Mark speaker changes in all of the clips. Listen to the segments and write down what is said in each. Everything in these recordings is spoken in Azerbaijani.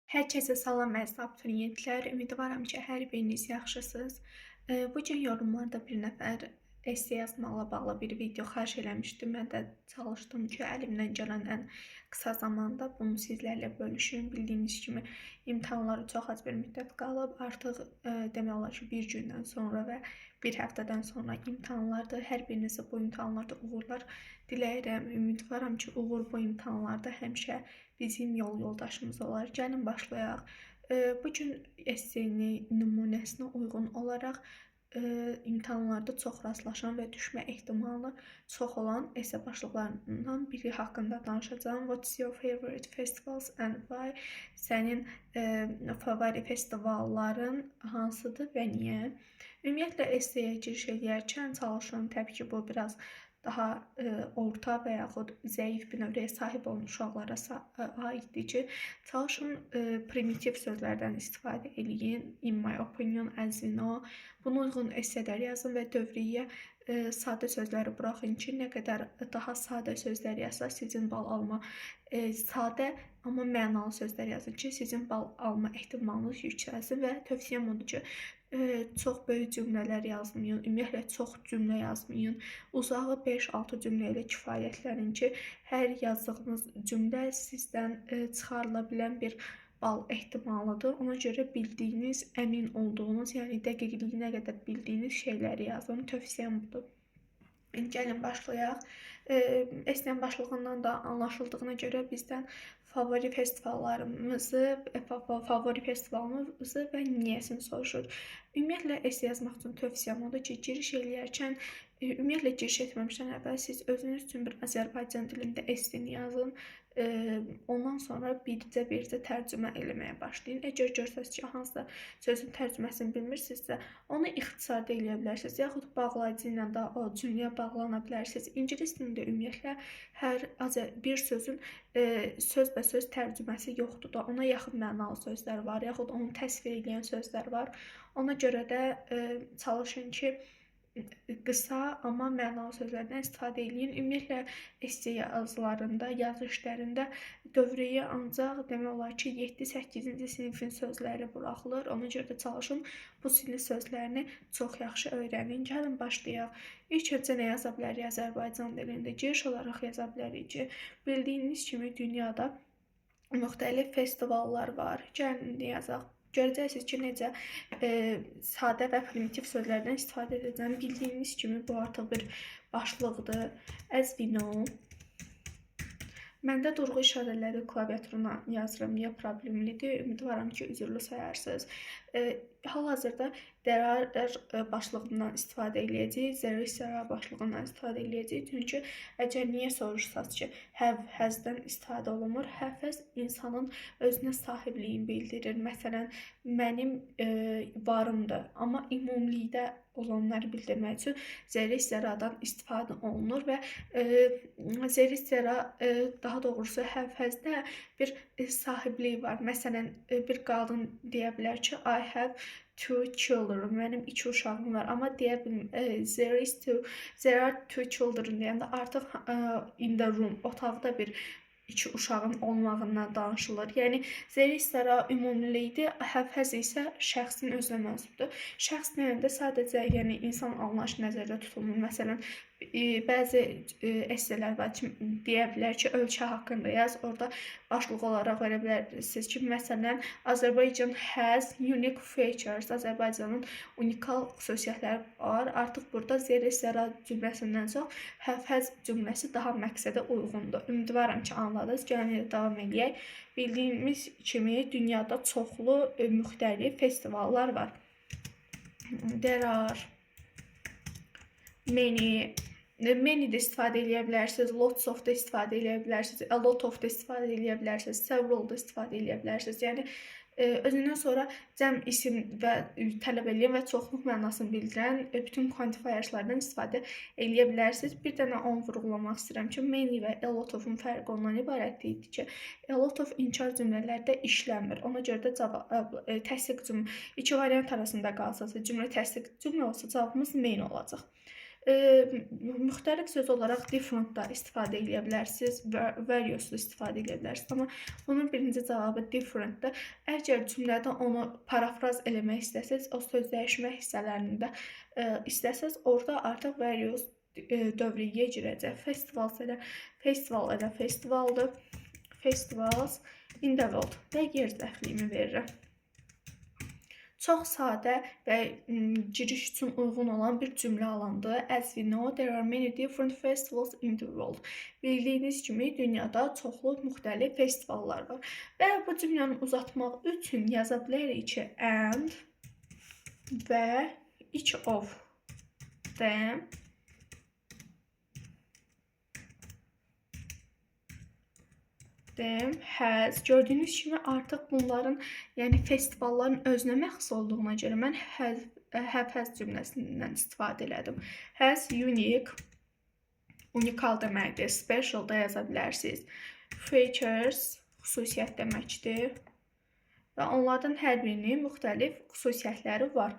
Speaker 1: Hər kəsə salam əziz abituriyentlər. Ümidvaram ki, hər biriniz yaxşısınız. Bu gün yorumlarda bir nəfər esse yazmaqla bağlı bir video xahiş eləmişdi. Mən də çalışdım ki, əlimdən gələn ən qısa zamanda bunu sizlərlə bölüşüm. Bildiyiniz kimi imtahanlara çox az bir müddət qalıb. Artıq demək olar ki, bir gündən sonra və bir həftədən sonra imtahanlardır. Hər birinizə bu imtahanlarda uğurlar diləyirəm. Ümidvaram ki, uğur bu imtahanlarda həmişə bizim yol yoldaşımız olar. Gəlin başlayaq. Bugün essenin nümunəsinə uyğun olaraq imtahanlarda çox rastlaşan və düşmə ehtimalı çox olan esse başlıqlarından biri haqqında danışacağam. What's your favorite festivals and why? Sənin favori festivalların hansıdır və niyə? Ümumiyyətlə esseyə giriş edərkən çalışın, təbii ki, bu biraz daha orta və yaxud zəif bir növrəyə sahib olan uşaqlara aiddir ki, çalışın primitiv sözlərdən istifadə eləyin. In my opinion, as you know. Buna uyğun esselər yazın və dövriyyə sadə sözləri buraxın ki, nə qədər daha sadə sözlər yazsa sizin bal alma, sadə amma mənalı sözlər yazın ki, sizin bal alma ehtimalınız yüksəlsin və tövsiyəm odur ki, çox böyük cümlələr yazmayın, ümumiyyətlə çox cümlə yazmayın. Uzağı 5-6 cümlə ilə kifayətlənin ki, hər yazdığınız cümlə sizdən çıxarıla bilən bir bal ehtimalıdır. Ona görə bildiyiniz, əmin olduğunuz, yəni dəqiqliyinə qədər bildiyiniz şeyləri yazın. Tövsiyəm budur. Gəlin başlayaq. Essenin başlığından da anlaşıldığına görə bizdən favori festivalımızı və niyəsini soruşur. Ümumiyyətlə esse yazmaq üçün tövsiyəm odur ki, giriş eləyərkən ümumiyyətlə giriş etməmişdən əvvəl siz özünüz üçün bir Azərbaycan dilində esseni yazın. Ondan sonra bircə tərcümə eləməyə başlayın. Əgər görsəniz ki, hansısa sözün tərcüməsini bilmirsinizsə, onu ixtisarda eləyə bilərsiniz, yaxud bağlayıcı ilə də o cümləyə bağlana bilərsiniz. İngilis dilində ümumiyyətlə hər bir sözün sözbəsöz tərcüməsi yoxdur da, ona yaxın mənalı sözlər var, yaxud onu təsvir edən sözlər var. Ona görə də çalışın ki, qısa, amma mənalı sözlərdən istifadə edin. Ümumiyyətlə, esse yazılarında, yazı işlərində dövriyyə ancaq demək olar ki, 7-8-ci sinifin sözləri buraxılır. Ona görə də çalışın bu sinif sözlərini çox yaxşı öyrənin. Gəlin başlayaq. İlk öncə nə yaza bilərik Azərbaycan dilində? Giriş olaraq yaza bilərik ki, bildiyiniz kimi dünyada müxtəlif festivallar var. Gəlin yazaq. Görəcəksiniz ki, necə sadə və primitiv sözlərdən istifadə edəcəm. Bildiyiniz kimi bu artıq bir başlıqdır. As we know. Məndə durğu işarələri klaviaturuna yazıram. Niyə problemlidir? Ümidvaram ki, üzrlü sayarsınız. Hal-hazırda there are başlığından istifadə edəcəyik. There is başlığından istifadə edəcəyik. Çünki əgər niyə soruşsaz ki, have, has-dən istifadə olunmur. Have-has insanın özünə sahibliyini bildirir. Məsələn, mənim varımdır. Amma ümumilikdə olanları bildirmək üçün zerə-zəradan istifadə olunur və zerə-zəra daha doğrusu have-has-də bir sahiblik var. Məsələn, bir qadın deyə bilər ki, I have 2 children, mənim 2 uşağım var. Amma deyə bilmir, there are 2 children deyəndə artıq in the room, otaqda bir 2 uşağın olmağından danışılır. Yəni, zerə-zəra ümumilikdir, have-has isə şəxsin özünə mənsubdur. Şəxs deyəndə sadəcə insan anlayışı nəzərdə tutulmur. Məsələn, bəzi esselər var ki, deyə bilər ki, ölkə haqqında yaz. Orada başlıq olaraq verə bilərsiniz ki, məsələn, Azərbaycan has unique features. Azərbaycanın unikal xüsusiyyətləri var. Artıq burada zerə-zəra cümləsindən çox have-has cümləsi daha məqsədə uyğundur. Ümidvaram ki, anladınız. Gəlin davam edək. Bildiyimiz kimi dünyada çoxlu müxtəlif festivallar var. There are many də istifadə edə bilərsiniz, lots of da istifadə edə bilərsiniz, a lot of da istifadə edə bilərsiniz, several da istifadə edə bilərsiniz. Yəni, özündən sonra cəm isim və tələb edən və çoxluq mənasını bildirən bütün quantifierslardan istifadə edə bilərsiniz. Bir dənə onu vurğulamaq istəyirəm ki, many və a lot of-un fərqi ondan ibarətdir ki, a lot of inkar cümlələrdə işləmir. Ona görə də təsdiq cümlə, iki variant arasında qalsası, cümlə təsdiq cümlə olsa cavabımız main olacaq. Müxtəlif söz olaraq different da istifadə edə bilərsiniz, various da istifadə edə bilərsiniz. Amma bunun birinci cavabı different-dir. Əgər cümlədə onu parafraz eləmək istəsəz, o söz dəyişmə hissələrində istəsəz, orada artıq various dövriyyə girəcək. Festival elə festivaldır. Festivals in the world və yer zərfliyimi verirəm. Çox sadə və giriş üçün uyğun olan bir cümlə alındı. As we know, there are many different festivals in the world. Bildiyiniz kimi, dünyada çoxlu müxtəlif festivallar var. Və bu cümləni uzatmaq üçün yaza bilərik ki, and və each of them has. Gördüyünüz kimi artıq bunların, yəni festivalların özünə məxsus olduğuna görə mən has cümləsindən istifadə elədim. Has unique, unikal deməkdir. Special da yaza bilərsiniz. Features xüsusiyyət deməkdir. Və onlardan hər birinin müxtəlif xüsusiyyətləri var.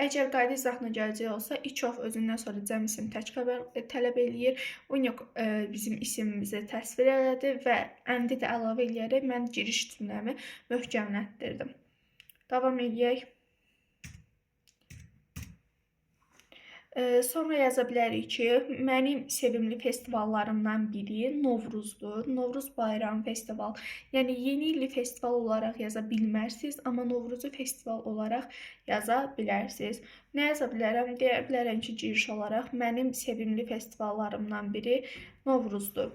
Speaker 1: Əgər qayda izahına gələcək olsa, each of özündən sonra cəm isim tək xəbər tələb eləyir. Unique bizim isimimizi təsvir elədi və and-i də əlavə eləyərək mən giriş cümləmi möhkəmlətdirdim. Davam edək. Sonra yaza bilərik ki, mənim sevimli festivallarımdan biri Novruzdur. Novruz bayram festival. Yəni yeni illi festival olaraq yaza bilmərsiniz, amma Novruzu festival olaraq yaza bilərsiniz. Nə yaza bilərəm? Deyə bilərəm ki, giriş olaraq mənim sevimli festivallarımdan biri Novruzdur.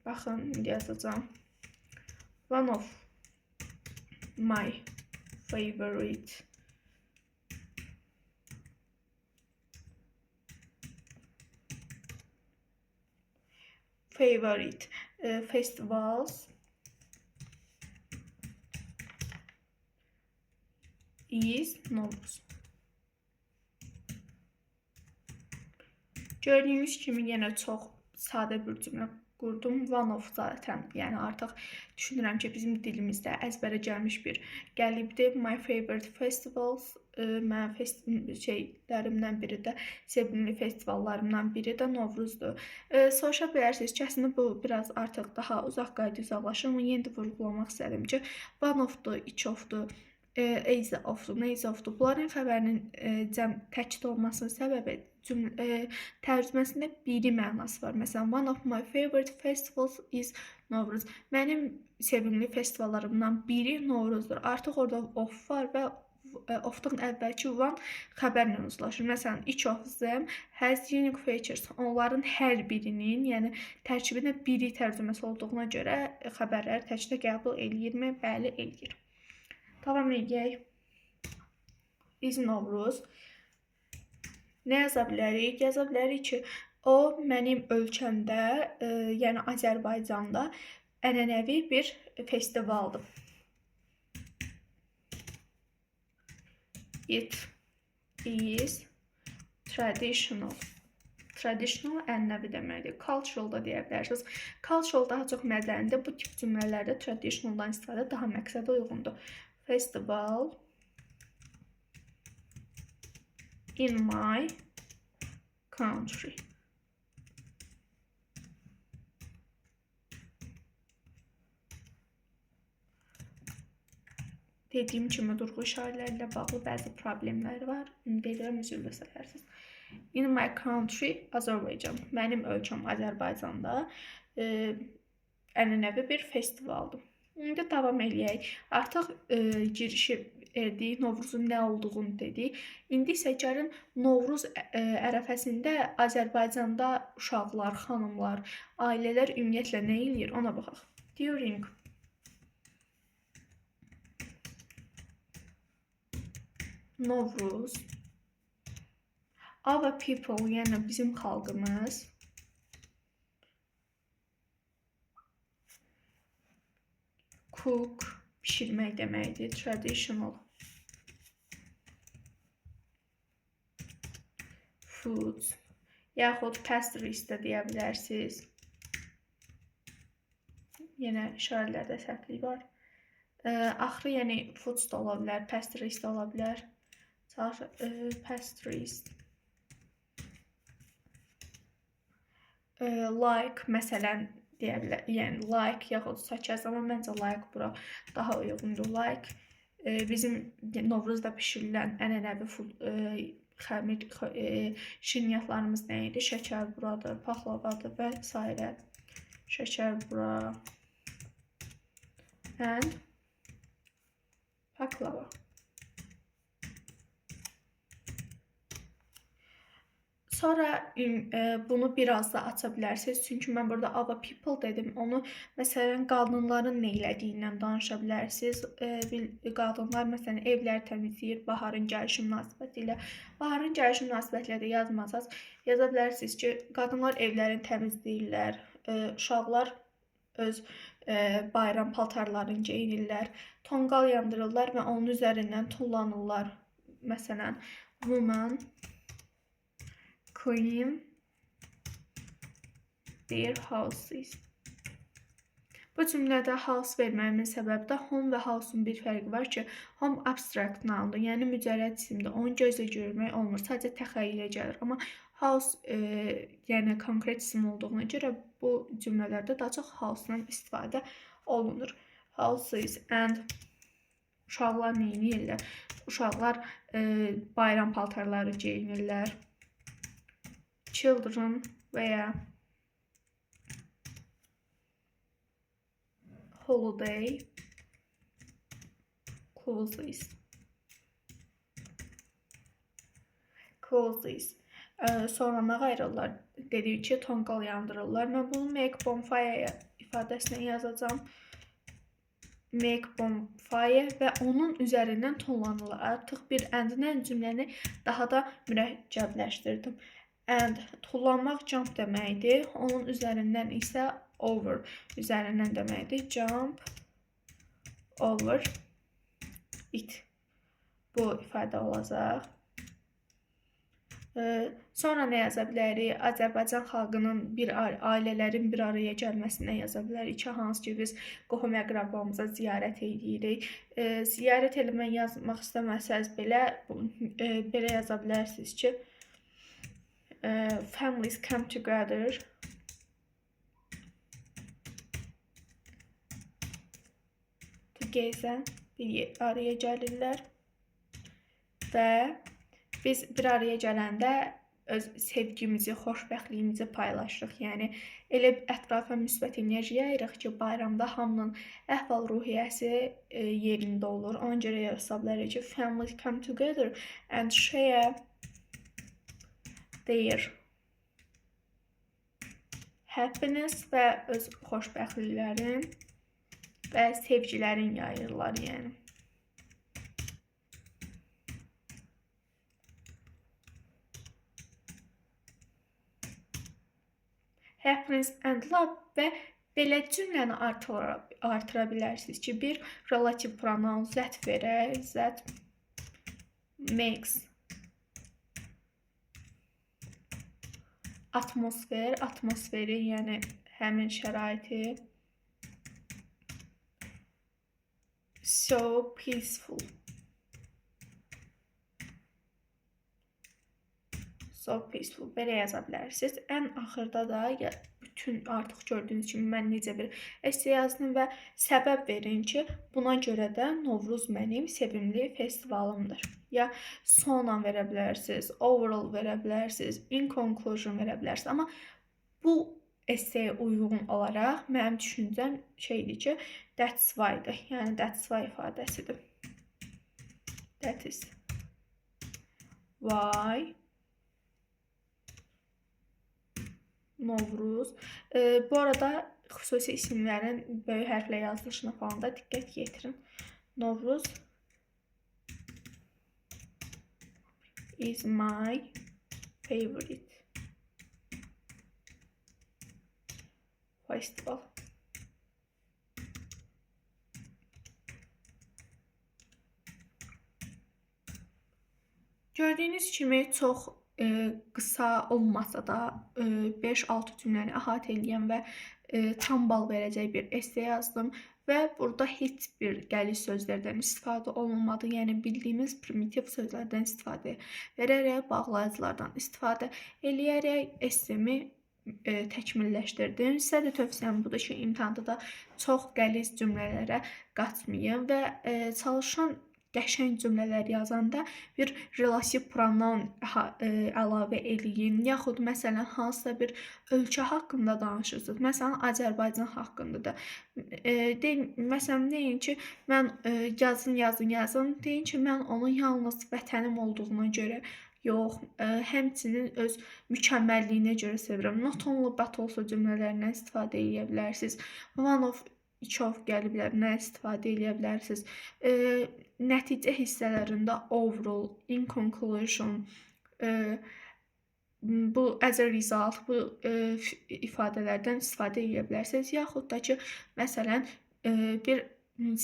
Speaker 1: Baxın, indi yazacağım. One of my favorite festivals is Novruz. Gördüyünüz kimi yenə çox sadə bir cümlə qurdum. One of zaten, yəni artıq düşünürəm ki, bizim dilimizdə əzbərə gəlmiş bir qəlibdir. My favorite festivals, mənim şeylərimdən biri də, sevimli festivallarımdan biri də Novruzdur. Soruşa bilərsiniz ki, əslində bu biraz artıq daha uzaq qayda uzaqlaşır, amma yenə də vurğulamaq istədim ki, one of-dur, each of-dur, is of-dur, nays of-dur. Bunların xəbərinin cəm təkid olmasının səbəbi tərcüməsində biri mənası var. Məsələn, one of my favorite festivals is Novruz. Mənim sevimli festivallarımdan biri Novruzdur. Artıq orada of var və of-dan əvvəlki one xəbərlə uzlaşır. Məsələn, each of them has unique features. Onların hər birinin, yəni tərkibində biri tərcüməsi olduğuna görə xəbərləri təkdə qəbul eləyirmi? Bəli, eləyir. Davam edək. Is Novruz. Nə yaza bilərik? Yaza bilərik ki, o mənim ölkəmdə, yəni Azərbaycanda ənənəvi bir festivaldır. It is traditional. Traditional ənənəvi deməkdir. Cultural da deyə bilərsiniz. Cultural daha çox mədənidir. Bu tip cümlələrdə traditionaldan istifadə daha məqsədə uyğundur. Festival in my country. Dediyim kimi durğu işarələri ilə bağlı bəzi problemləri var. Deyirəm, üzrlə sələrsiniz. In my country, Azərbaycan. Mənim ölkəm Azərbaycanda ənənəvi bir festivaldır. İndi davam eləyək. Artıq girişi verdik, Novruzun nə olduğunu dedik. İndi isə gəlin Novruz ərəfəsində Azərbaycanda uşaqlar, xanımlar, ailələr ümumiyyətlə nə eləyir, ona baxaq. During Novruz, our people, yəni bizim xalqımız cook, pişirmək deməkdir, traditional foods, yaxud pastries də deyə bilərsiniz. Yenə işarələrdə səhvlik var. Axırı, yəni foods da ola bilər, pastries də ola bilər. Pastries. like məsələn deyə bilər. Yəni like yaxud saçaz, amma məncə like bura daha uyğundur. Like bizim Novruzda bişirilən ənənəvi xəmir şirniyyatlarımız nə idi? Şəkər buradır, paxlavadır və s. Şəkər bura and paklava. Sonra bunu biraz da aça bilərsiniz. Çünki mən burada our people dedim. Onu məsələn qadınların nə elədiyindən danışa bilərsiniz. Qadınlar məsələn evləri təmizləyir baharın gəlişi münasibətilə. Baharın gəlişi münasibətilə də yazmasaz, yaza bilərsiniz ki, qadınlar evlərini təmizləyirlər. Uşaqlar öz bayram paltarlarını geyinirlər. Tonqal yandırırlar və onun üzərindən tullanırlar. Məsələn, woman clean their houses. Bu cümlədə house verməyimin səbəbi də home və house'un bir fərqi var ki, home abstract noundur, yəni mücərrəd isimdir. Onu gözlə görmək olmur, sadəcə təxəyyülə gəlir. Amma house yəni konkret isim olduğuna görə bu cümlələrdə daha çox house'dan istifadə olunur. Houses and uşaqlar nə edirlər? Uşaqlar bayram paltarları geyinirlər. Children veya holiday clothes. Sonra nə qayırırlar? Dedik ki, tonqal yandırırlar. Mən bunu make bonfire ifadəsindən yazacağım. Make bonfire və onun üzərindən tonlanırlar. Artıq bir and-lə cümləni daha da mürəkkəbləşdirdim. And tullanmaq jump deməkdir. Onun üzərindən isə over üzərindən deməkdir. Jump over it. Bu ifadə olacaq. Sonra nə yaza bilərik? Azərbaycan xalqının ailələrin bir araya gəlməsinə yaza bilərik ki, hansı ki biz qohum əqrabamıza ziyarət edirik. Ziyarət eləmək yazmaq istəməsəz belə yaza bilərsiniz ki, families come together bir araya gəlirlər və biz bir araya gələndə öz sevgimizi, xoşbəxtliyimizi paylaşırıq. Yəni elə ətrafa müsbət enerji yayırıq ki, bayramda hamının əhval-ruhiyyəsi yerində olur. Ona görə yaza bilərik ki, families come together and share their happiness və öz xoşbəxtliklərin və sevgilərin yayırlar, yəni. Happiness and love və belə cümləni artıra bilərsiniz ki, bir relative pronoun that verək, that makes atmosferi, yəni həmin şəraiti so peaceful. Belə yaza bilərsiniz. Ən axırda da bütün artıq gördüyünüz kimi mən necə bir esse yazdım və səbəb verin ki, buna görə də Novruz mənim sevimli festivalımdır. Ya sona verə bilərsiniz, overall verə bilərsiniz, in conclusion verə bilərsiniz. Amma bu esseyə uyğun olaraq mənim düşüncəm şeydir ki, that's why-dır. Yəni that's why ifadəsidir. That is why Novruz. Bu arada xüsusi isimlərin böyük hərflə yazılışına falan da diqqət yetirin. Novruz is my favorite festival. Gördüyünüz kimi çox qısa olmasa da 5-6 cümləni əhatə edən və tam bal verəcək bir esse yazdım və burada heç bir gəliş sözlərdən istifadə olunmadı. Yəni bildiyimiz primitiv sözlərdən istifadə verərək, bağlayıcılardan istifadə eləyərək essemi təkmilləşdirdim. Sizə də tövsiyəm budur ki, imtahanda da çox qəliz cümlələrə qaçmayın və çalışın qəşəng cümlələr yazanda bir relativ pronoun əlavə eləyin. Yaxud məsələn hansısa bir ölkə haqqında danışırsınız. Məsələn Azərbaycan haqqında da məsələn deyin ki, mən yazın. Deyin ki, mən onu yalnız vətənim olduğuna görə yox, həmçinin öz mükəmməlliyinə görə sevirəm. Not only but also cümlələrindən istifadə edə bilərsiniz. One of, iki of gələ bilər, nə istifadə edə bilərsiniz. Nəticə hissələrində overall, in conclusion, bu as a result, bu ifadələrdən istifadə edə bilərsiniz. Yaxud da ki, məsələn, bir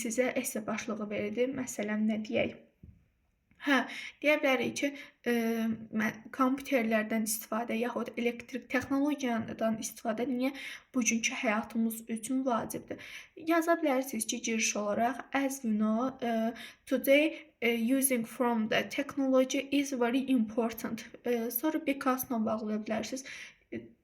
Speaker 1: sizə esse başlığı verildi. Məsələn, nə deyək? Deyə bilərik ki, kompüterlərdən istifadə yaxud elektrik texnologiyadan istifadə niyə bugünkü həyatımız üçün vacibdir? Yaza bilərsiniz ki, giriş olaraq as we know, today using from the technology is very important. Sonra because-la bağlaya bilərsiniz.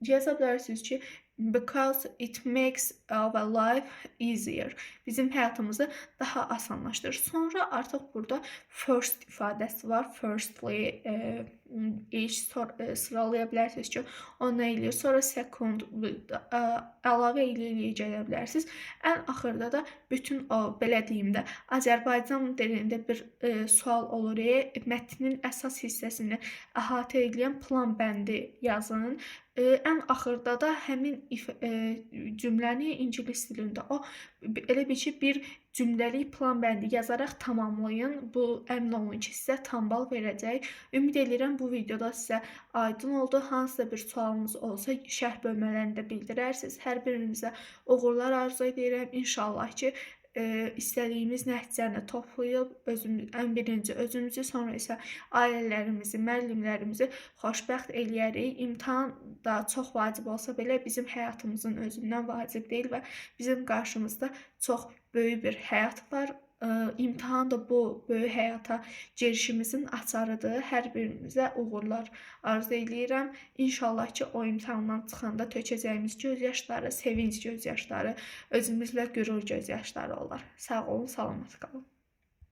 Speaker 1: Yaza bilərsiniz ki, because it makes our life easier. Bizim həyatımızı daha asanlaşdırır. Sonra artıq burada first ifadəsi var. Firstly, sıralaya bilərsiniz ki, o nə eləyir. Sonra second, əlavə eləyə gələ bilərsiniz. Ən axırda da bütün o, belə deyim də, Azərbaycan dilində bir sual olur. Mətnin əsas hissəsini əhatə edən plan bəndi yazın. Ən axırda da həmin cümləni ingilis dilində elə bil ki, bir cümləlik plan bəndi yazaraq tamamlayın. Bu, əmin olun ki, sizə tam bal verəcək. Ümid edirəm bu videoda sizə aydın oldu. Hansısa bir sualınız olsa şərh bölmələrində bildirərsiniz. Hər birinizə uğurlar arzu edirəm. İnşallah ki, istədiyimiz nəticəni toplayıb, ən birinci özümüzü, sonra isə ailələrimizi, müəllimlərimizi xoşbəxt eləyərik. İmtahan da çox vacib olsa belə bizim həyatımızın özündən vacib deyil və bizim qarşımızda çox böyük bir həyat var. İmtahan da bu böyük həyata girişimizin açarıdır. Hər birimizə uğurlar arzu edirəm. İnşallah ki, o imtahandan çıxanda tökəcəyimiz göz yaşları, sevinc göz yaşları, özümüzlə qürur göz yaşları olar. Sağ olun, salamat qalın.